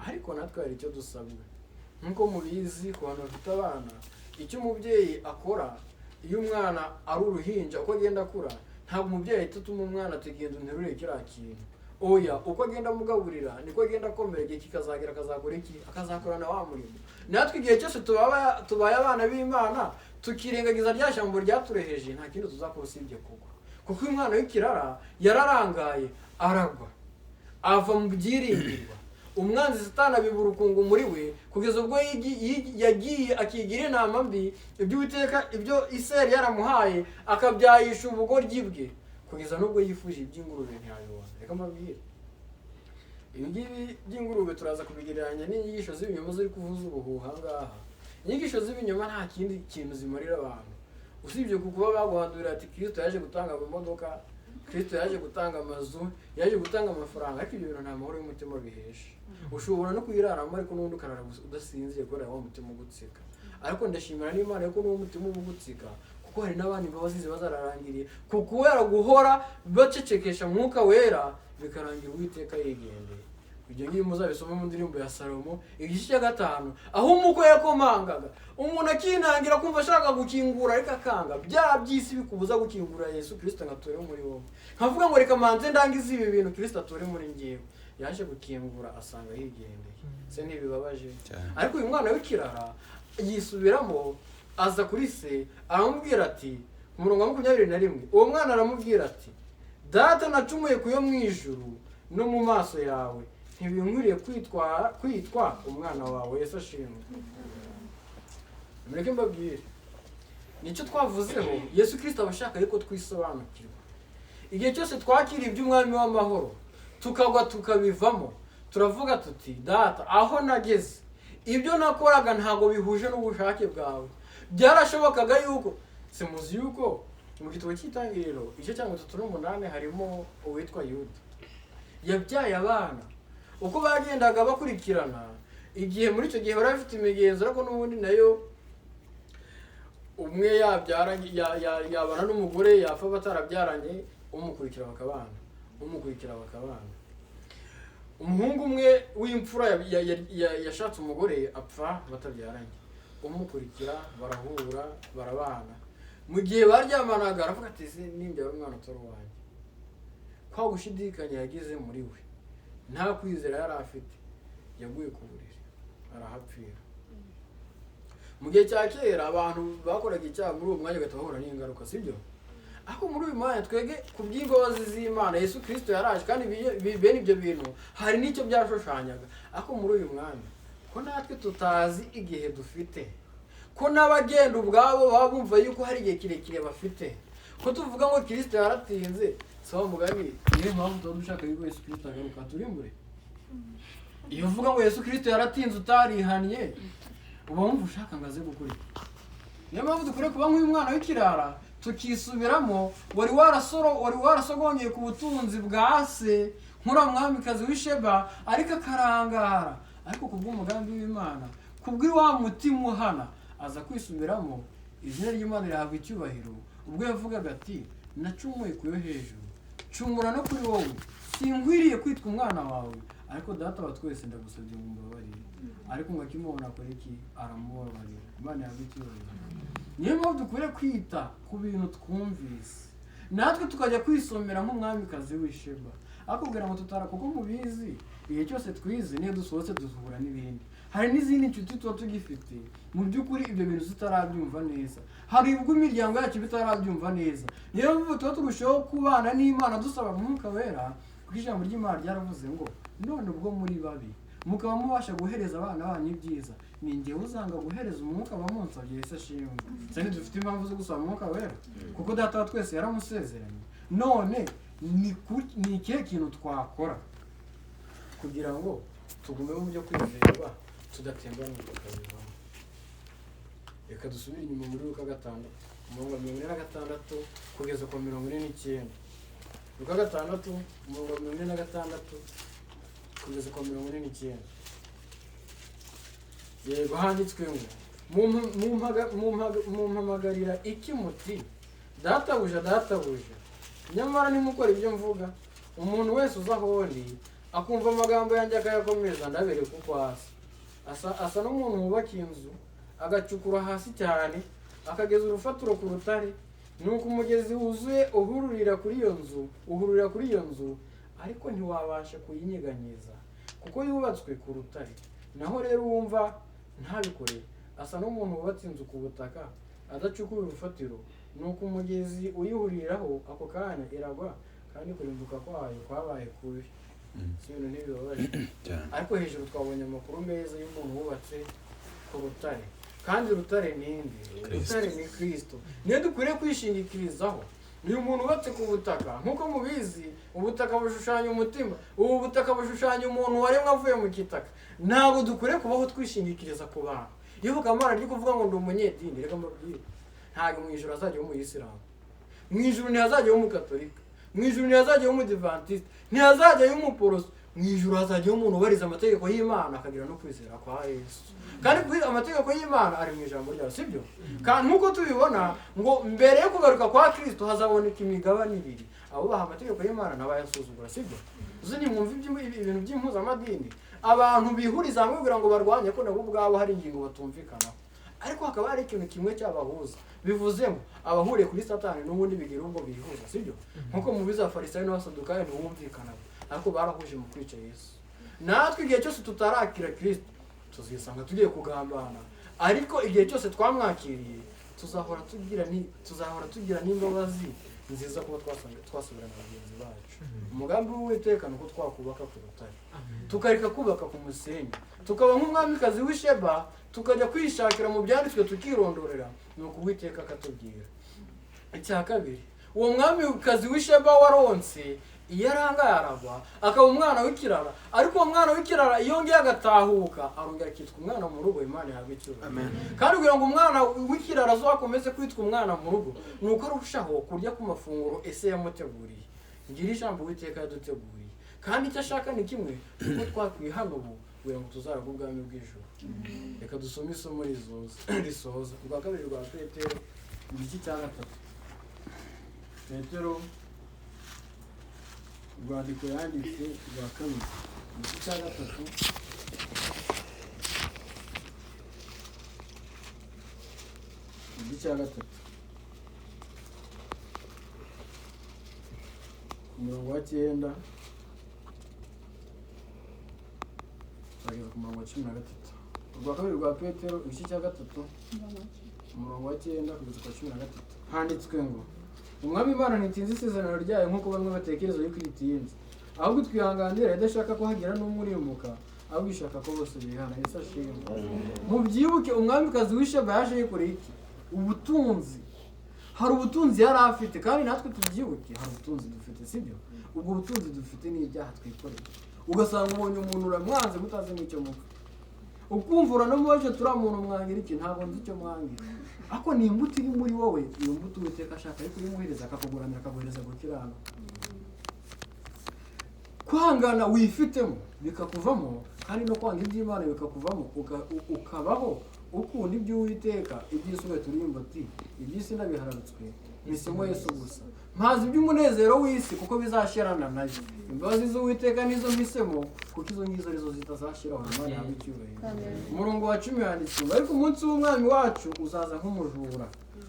Ariko natwe hari icyo dusabwa nkuko mubizi ku bantu bafite abana, icyo umubyeyi akora iyo umwana ari uruhinja, uko agenda akura ntabwo umubyeyi ahita atuma umwana ategenda unterure kiriya kintu. Oya, uko agenda amugaburira niko agenda akomera, igihe kikazagera akazakora iki? Akazakorana wa murimo. Natwe igihe cyose tubaye abana b'Imana tukirengagiza rya jambo ryatureheje, nta kindi tuzakora usibye kugwa. Kuko uyu mwana w'ikirara yararangaye aragwa, ava mu byiringirwa. Umwanzi Satani abibura ukungu muri we kugeza ubwo yagiye akigira inama mbi ibyo Isirayeli yaramuhaye, akabyayisha ubugoryi bwe kugeza nubwo yifuje iby'ingurube ntiyabibona. Reka mbabwire, ibi ngibi by'ingurube turaza kubigereranya n'inyigisho z'ibinyoma ziri kuvuza ubuhuha ngaha. Inyigisho z'ibinyoma nta kindi kintu zimarira abantu usibye kuba baguhandurira ati Kristo yaje gutanga amamodoka, Kristo yaje gutanga amazu, yaje gutanga amafaranga. Ariko ibyo bintu nta mahoro y'umutima bihesha. Ushobora no kuyiraramo ariko n'undi ukarara udasinziye kubera wa mutima ugutsika. Ariko ndashimira n'Imana yuko n'uwo mutima ugutsika, kuko hari n'abandi bazize bazararangiriye kuko wera guhora bacecekesha mwuka wera bikarangira Uwiteka yigendeye. Ibyo ngibi muzabisoma mu ndirimbo ya Salomo igice cya 5, aho umukwe yakomangaga umuntu akinangira kumva ashaka gukingura ariko akanga. Bya byisi bikubuza gukingura Yesu Kristo ngature muri wowe. Nkavuga ngo reka manze ndangize ibi bintu Kristo ature muri ngewe. Yaje gukingura asanga yigendeye. Se ntibibabaje? Ariko uyu mwana w'ikirara yisubiramo, aza kuri se aramubwira ati, ku murongo wa 21, uwo mwana aramubwira ati, data nacumuye kuyo mu ijuru no mu maso yawe, ntibinkwiriye kwitwa umwana wawe. Yesu ashimwe. Mureke mbabwire, nicyo twavuzeho. Yesu Kristo abashaka yuko twisobanukirwa. Igihe cyose twakira iby'umwami w'amahoro tukagwa tukabivamo, turavuga tuti data, aho nageze ibyo nakoraga ntago bihuje n'ubushake bwawe. Byarashobokaga yuko simuzi yuko mu gitabo cy'Itangiriro igice cya 38 harimo uwitwa Yuda yabyaye abana. Uko bagendaga bakurikirana, igihe muri icyo gihe bari bafite imigenzo, ariko n'ubundi nayo umwe yabana n'umugore yapfa batarabyaranye, umukurikira bakabana. Umuhungu umwe w'imfura yashatse umugore apfa batabyaranye, umukurikira barahura barabana. Mu gihe baryamanaga aravuga ati nimbyara umwana utari uwanjye. Kwa gushidikanya yagize muri we, nta kwizera yari afite, yaguye ku buriri arahapfira. Mu gihe cya kera abantu bakoraga icyaha muri uwo mwanya gatahura n'ingaruka, sibyo? Ako muri uyu mwanya twege ku by'imbabazi z'Imana Yesu Kristo yaraje, kandi bene ibyo bintu hari n'icyo byashushanyaga. Ako muri uyu mwanya ko natwe tutazi igihe dufite, ko n'abagenda ubwabo baba bumva yuko hari igihe kirekire bafite, ko tuvuga ngo Kristo yaratinze, sawa mugani, niyo mpamvu tuba dushaka yuko Yesu Kristo agaruka turimbure. Iyo uvuga ngo Yesu Kristo yaratinze utarihanye, uba wumva ushaka ngo aze gukora. Niyo mpamvu dukwiye kuba nk'uyu mwana w'ikirara, tukisubiramo. Wari warasogongeye ku butunzi bwa se nk'uriya mwamikazi w'Isheba, ariko akarangara. Ariko kubw'umugambi w'Imana, kubw'iwa mutima uhana, aza kwisubiramo, izina ry'Imana rihabwa icyubahiro. Ubwo yavugaga ati, nacumuye kuyo hejuru, cumura no kuri wowe, sinkwiriye kwitwa umwana wawe, ariko data wa twese ndagusabye ngo umbabarire. Ariko ngo akimubona akora iki? Aramubabarira. Imana yahabwa icyubahiro. Niyo mpamvu dukwiriye kwita ku bintu twumvise, natwe tukajya kwisomera nk'umwamikazi w'Isheba. Akubwira ngo tutara, kuko mubizi igihe cyose twize niyo dusohotse duhura n'ibindi. Hari n'izindi nshuti tuba tugifite mu by'ukuri ibyo bintu tutarabyumva neza, hari ubwo imiryango yacu bitarabyumva neza. Niyo mpamvu tuba turushaho kubana n'Imana dusaba Mwuka Wera, kuko ijambo ry'Imana ryaravuze ngo none ubwo muri babi mukaba mubasha guhereza abana banyu ibyiza, ni njyewe uzanga guhereza umwuka bamunsabye. Yesu ashimwe. Cyane dufite impamvu zo gusaba Mwuka Wera, kuko data wa twese yaramusezeranye. None ni ikihe kintu twakora kugira ngo tugume mu byo kwizerwa tudatemba n'ubukabivamo? reka dusubire inyuma muri Luka 6 umurongo wa 46 kugeza ku 49. Luka 6 umurongo wa 46 kugeza ku 49. Yego handitswe ngo mumpamagarira iki muti databuja nyamara nimukora ibyo mvuga. Umuntu wese uza aho ndi akumva amagambo yanjye akayakomeza ndabereka uko asa n'umuntu wubaka inzu agacukura hasi cyane akageza urufatiro ku rutare, nuko umugezi wuzuye uhururira kuri iyo nzu ariko ntiwabasha kuyinyeganyeza kuko yubatswe ku rutare. Naho rero wumva ntabikore asa n'umuntu wubatse inzu ku butaka adacukura urufatiro, nuko umugezi uyihuriraho ako kanya iragwa kandi kurimbuka kwayo kwabaye kubi. Si ibintu ntibibabaje. Ariko hejuru twabonye amakuru meza y'umuntu wubatse ku rutare, kandi rutare ninde? Rutare ni Kristo. Niyo dukwiriye kwishingikirizaho. Ni umuntu wubatse ku butaka. Nkuko mubizi ubutaka bushushanya umutima, ubu butaka bushushanya umuntu waremwe avuye mu kitaka. Ntabwo dukwiriye kubaho twishingikiriza ku bantu. Iyo Kamana ari kuvuga ngo ndi umunyedini, reka mbabwire, ntabwo mu ijuru hazajya mu Isilamu, mu ijuru ntihazajya mu Katolika, mu ijuru ntihazajya mu Adventiste, ntihazajya mu Poroso, mu ijuru hazajya umuntu ubariza amategeko y'Imana akagira no kwizera kwa Yesu. Kandi amategeko y'Imana ari mu ijambo ryayo, sibyo? Kandi nkuko tubibona ngo mbere yo kugaruka kwa Kristo hazaboneka imigabane ibiri, abubaha amategeko y'Imana n'abayasuzugura, sibyo? Uzi ni mwumva ibintu by'impuzamadini abantu bihuriza hamwe kugira ngo barwanye ko nabo ubwabo hari ingingo batumvikanaho, ariko hakaba hari ikintu kimwe cyabahuza. Bivuze ngo abahuriye kuri Satani n'ubundi bigira ubwo bihuza, sibyo? Nkuko mu bizafarisayo n'abasadukayo ntibumvikanaga, ariko barahuje mu kwica Yesu. Natwe igihe cyose tutarakira Kristo tuzisanga tugiye kugambana, ariko igihe cyose twamwakiriye tuzahora tugira n'imbabazi nziza kuba twasubirana bagenzi bacu. Umugambi w'Uwiteka nuko twakubaka ku rutare, tukareka kubaka ku musenyi, tukaba nk'umwamikazi w'Isheba tukajya kwishakira mu byanditswe tukirondorera, nuko Uwiteka akatubwira. Icya kabiri, uwo mwamikazi w'Isheba waronse iyo arangaye aragwa akaba umwana w'ikirara, ariko uwo mwana w'ikirara yongeye agatahuka arongera akitwa umwana mu rugo. Imana yawe icyubahiro. Kandi kugira ngo umwana w'ikirara azakomeze kwitwa umwana mu rugo, nuko arushaho kurya ku mafunguro ese yamuteguriye. Ngira ijambo Uwiteka yaduteguriye, kandi icyo ashaka ni kimwe, kuko twakwihana ubu kugira ngo tuzaraga ubwami bw'ijuru. Reka dusome isomo risoza urwa kabiri rwa Petero igice cya 3. Petero urwandiko yanditse rwa kabiri igice cya 3 igice cya 3 umurongo wa 9 tugeze ku murongo wa 13. Urwa kabiri rwa Petero igice cya 3 umurongo wa 9 kugeza ku 13 handitswe ngo Umwami Imana ntitinze isezerano ryayo nk'uko bamwe batekereza yuko itinze, ahubwo twihanganira idashaka ko hagira n'umurimbuka, ahubwo ishaka ko bose bihana. Yesu ashimwe. Mubyibuke umwamikazi w'Isheba yaje yikoreye iki? Ubutunzi. Hari ubutunzi yari afite, kandi natwe tubyibuke hari ubutunzi dufite, sibyo? Ubwo butunzi dufite ni ibyaha twikoreye. Ugasanga ubonye umuntu uramwanze mutazi n'icyo mupfa, ukumvura no mubaje turamuntu mwangira iki? Ntabwo nzi icyo mwangira. Ako ni imbuto iri muri wowe, iyo mbuto Uwiteka ashaka ariko uyimuhereza akakuguramira akaguhereza gukirana. Kwangana wifitemo bikakuvamo, kandi no kwanga iby'Imana bikakuvamo, ukabaho ukunda iby'Uwiteka. Iby'isuwe turimba ati iby'isi ndabihararutswe nisemo Yesu gusa, mpazi iby'umunezero w'isi kuko bizashirana nayo. Imbabazi z'Uwiteka nizo mpisemo, kuko izo ngizo arizo zitazashiraho. Imana yawe icyubahiro. Umurongo wa 10 yanditse ngo ariko umunsi w'umwami wacu uzaza nk'umujura,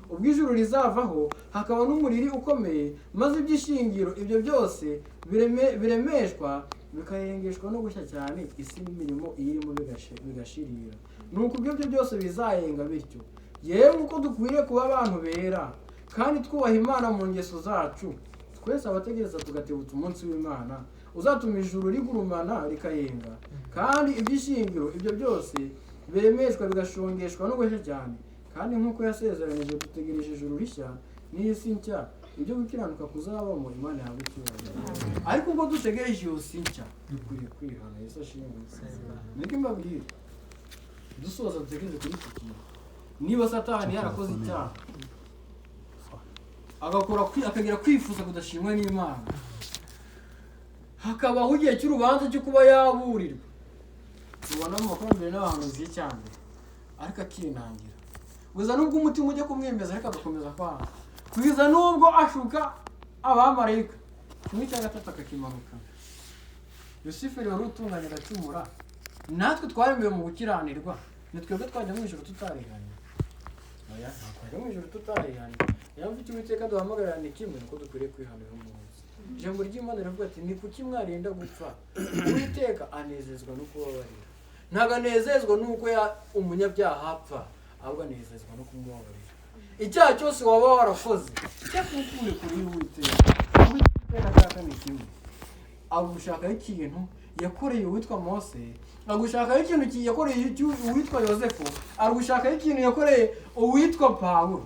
ubwo ijuru rizavaho hakaba n'umuriri ukomeye, maze iby'ishingiro ibyo byose biremeshwa bikayengeshwa no gushya cyane, isi n'imirimo iyirimo bigashirira. Nuko ibyo byose bizayenga bityo. Yewe uko dukwiriye kuba abantu bera kandi twubaha Imana mu ngeso zacu, twese abategereza tugatebutsa umunsi w'Imana uzatuma ijuru rigurumana rikayenga, kandi iby'ishingiro ibyo byose biremeshwa bigashongeshwa no gushya cyane. Kandi nk'uko yasezeranije dutegereje ijuru rishya n'isi nshya, ibyo gukiranuka kuzabamo. Imana yawe icyubahiro. Ariko ubwo dutegereje iyo si nshya dukwiriye kwihana. Yesu ashimwe. Niko mbabwira dusoza dutegereje kuri iki kintu, niba Satani yarakoze icyaha akagira kwifuza kudashimwa n'Imana, hakabaho igihe cy'urubanza cyo kuba yaburirwa, tubona mu makumyabiri n'abahanuzi y'icyambere, ariko akinangira gusa nubwo umutima ujya kumwemeza ariko agakomeza kwanga, kugeza nubwo ashuka abamarayika, kimwe cya gatatu akakimanuka. Lusiferi wari utunganye agacumura, natwe twaremewe mu gukiranirwa, ni twebwe twajya mu ijuru tutarihanye. Oya, twajya mu ijuru tutarihanye. Yamva icyo Uwiteka duhamagarira ni kimwe, nuko dukwiriye kwihanira umunsi. Ijambo ry'Imana rivuga ati ni kuki mwarinda gupfa? Uwiteka anezezwa no kubabarira. Ntabwo anezezwa nuko umunyabyaha apfa, ahubwo anezezwa no kumubabarira. Icyaha cyose waba warakoze cyakukure kuri Uwiteka. Uwiteka ashaka ni kimwe, agushakaho ikintu yakoreye uwitwa Mose, agushakaho ikintu yakoreye uwitwa Yosefu, agushakaho ikintu yakoreye uwitwa Pawulo.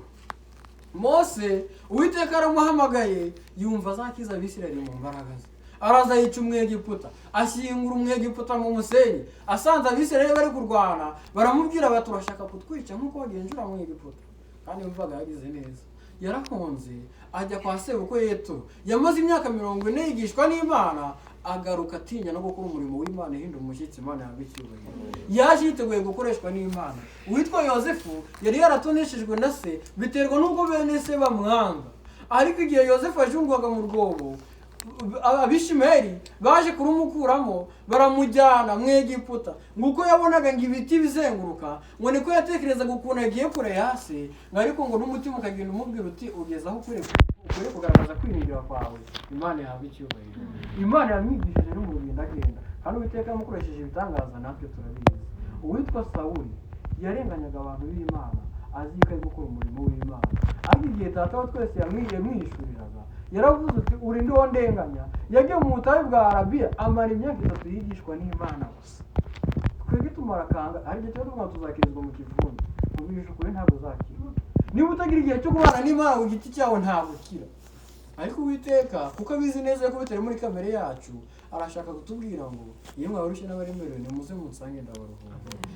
Mose Uwiteka aramuhamagaye, yumva azakiza Abisirayeli mu mbaraga ze, araza yica Umwegiputa, ashyingura Umwegiputa mu musenyi. Asanze Abisirayeli bari kurwana, baramubwira bati turashaka kutwica nk'uko wagenjura Umwegiputa, kandi yumvaga yagize neza. Yarahonze ajya kwa sebukwe Yeturo, yamaze imyaka 40 yigishwa n'Imana, agaruka atinya no gukora umurimo w'Imana, hinda umushyitsi Imana yabicyubahiro. Yaje yiteguye gukoreshwa n'Imana. Uwitwa Yosefu yari yaratoneshejwe na se, biterwa n'uko bene se bamwanga, ariko igihe Yosefu ajungwaga mu rwobo, Abishimeri baje kurumukuramo, baramujyana mu Egiputa. Nguko yabonaga ngo ibiti bizenguruka, ngo niko yatekerezaga ukuntu yagiye kure hasi, ariko ngo n'umutima ukagenda umubwira uti ugeze aho ukwiye kugaragaza kwiringira kwawe, Imana yahabwa icyubahiro. Imana yamwigishije no mu rugendo agenda, kandi Uwiteka yamukoresheje ibitangaza, natwe turabizi. Uwitwa Sawuli yarenganyaga abantu b'Imana, azi ko ari gukora umurimo w'Imana, ariko igihe Data wa twese yamwishuriraga, yaravuze uti uri ndi wo ndenganya. Yagiye mu butayu bwa Arabiya, amara imyaka 3 yigishwa n'Imana gusa. Twebwe tumarakanga, ari igihe cyo tuzakirizwa mu kivunge, ubwisha kuri ntabwo uzakira. Niba utagira igihe cyo kubana n'Imana ku giti cyawe ntabwo ukira. Ariko Uwiteka kuko abizi neza ko bitari muri kamere yacu, arashaka kutubwira ngo iyo mwarushye n'abaremerewe nimuze munsange ndabaruhura,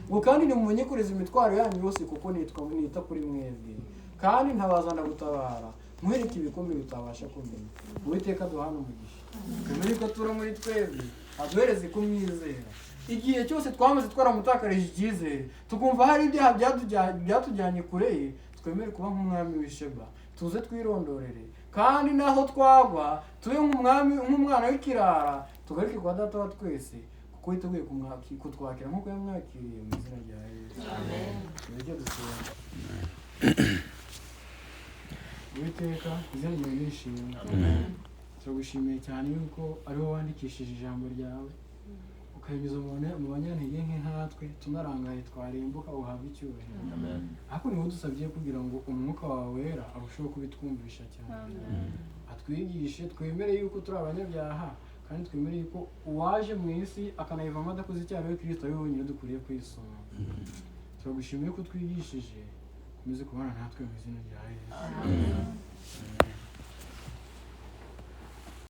ngo kandi nimumenye kureza imitwaro yanyu yose, kuko nita kuri mwebwe, kandi ntabazana gutabara, muhereke ibikombe bitabasha kumenya. Uwiteka duhana umugisha, tumenye ko tura muri twebwe, aduhereze kumwizera. Igihe cyose twamaze twaramutakarije icyizere, tukumva hari ibyaha byatujyanye kure ye, twemere kuba nk'umwami w'Isheba, tuze twirondorere, kandi naho twagwa tube nk'umwana w'ikirara, tugaruke kwa Data wa twese, kuko yiteguye kutwakira nk'uko yamwakiriye, mu izina rya Yesu. Amen. Uwiteka izina ryawe nishimwe. Amen. Turagushimiye cyane yuko ariho wandikishije ijambo ryawe, ukanyuza mu banyantege nke nkatwe, tunarangaye twarimbuka, uhabwe icyubahiro. Amen. Ariko niho dusabye kugira ngo umwuka wawe wera arusheho kubitwumvisha cyane. Atwigishe, twemere yuko turi abanyabyaha, kandi twemere yuko uwaje mu isi akanayivamo adakoze icyaha ari we Kristo, ari we wenyine dukwiriye kwisoma. Turagushimiye ko twigishije, ukomeze kubana natwe mu izina rya Yesu. Amen.